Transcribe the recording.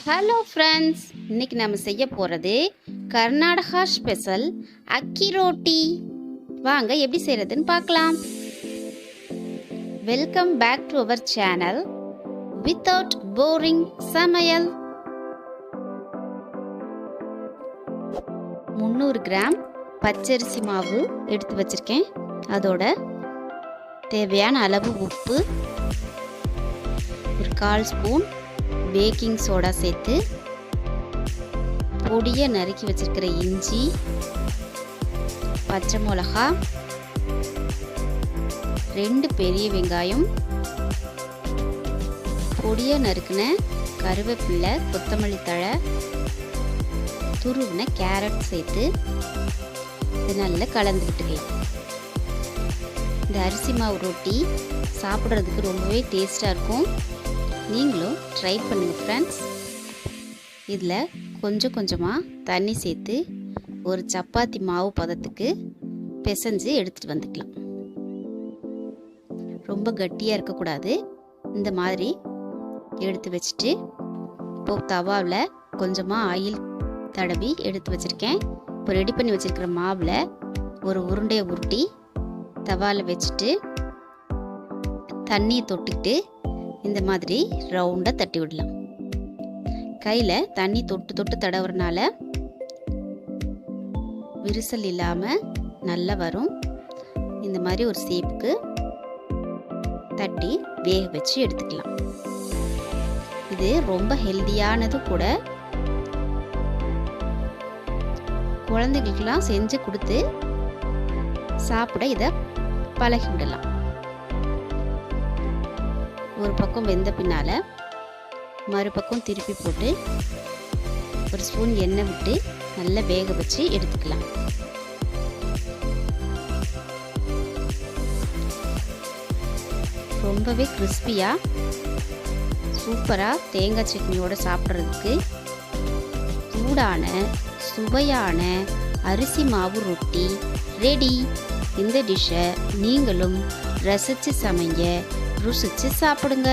Hello friends, இன்னைக்கு நம்ம செய்ய போகிறது கர்நாடகா ஸ்பெஷல் அக்கி ரோட்டி. வாங்க எப்படி செய்கிறதுன்னு பார்க்கலாம். Welcome back to our channel without boring சமையல். 300 கிராம் பச்சரிசி மாவு எடுத்து வச்சிருக்கேன். அதோட தேவையான அளவு உப்பு, ஒரு 1/4 ஸ்பூன் பேக்கிங் சோடா சேர்த்து, பொடியை நறுக்கி வச்சிருக்கிற இஞ்சி, பச்சை மிளகா, 2 பெரிய வெங்காயம், பொடியை நறுக்கின கருவேப்பிலை, கொத்தமல்லி தழை, துருவின கேரட் சேர்த்து இது நல்லா கலந்து விட்டுக்கலாம். இந்த அரிசி மாவு ரொட்டி சாப்பிட்றதுக்கு ரொம்பவே டேஸ்டாக இருக்கும். நீங்களும் ட்ரை பண்ணுங்கள் ஃப்ரெண்ட்ஸ். இதில் கொஞ்சம் கொஞ்சமாக தண்ணி சேர்த்து ஒரு சப்பாத்தி மாவு பதத்துக்கு பிசைஞ்சு எடுத்துகிட்டு வந்துக்கலாம். ரொம்ப கட்டியாக இருக்கக்கூடாது. இந்த மாதிரி எடுத்து வச்சுட்டு இப்போ தவாவில் கொஞ்சமாக ஆயில் தடவி எடுத்து வச்சுருக்கேன். இப்போ ரெடி பண்ணி வச்சுருக்கிற மாவில் ஒரு உருண்டையை உருட்டி தவாவில் வச்சுட்டு தண்ணியை தொட்டுக்கிட்டு இந்த மாதிரி ரவுண்டாக தட்டி விடலாம். கையில் தண்ணி தொட்டு தொட்டு தடவுறனால விரிசல் இல்லாமல் நல்லா வரும். இந்த மாதிரி ஒரு ஷேப்புக்கு தட்டி வேக வச்சு எடுத்துக்கலாம். இது ரொம்ப ஹெல்தியானது கூட. குழந்தைகளுக்கெல்லாம் செஞ்சு கொடுத்து சாப்பிட இதை பழகி விடலாம். ஒரு பக்கம் வெந்த பின்னால் மறுபக்கம் திருப்பி போட்டு ஒரு ஸ்பூன் எண்ணெய் விட்டு நல்லா வேக வச்சு எடுத்துக்கலாம். ரொம்பவே கிறிஸ்பியாக சூப்பராக தேங்காய் சட்னியோடு சாப்பிட்றதுக்கு சூடான சுவையான அரிசி மாவு ரொட்டி ரெடி. இந்த டிஷ்ஷை நீங்களும் ரசித்து சமைங்க, ருசித்து சாப்பிடுங்க.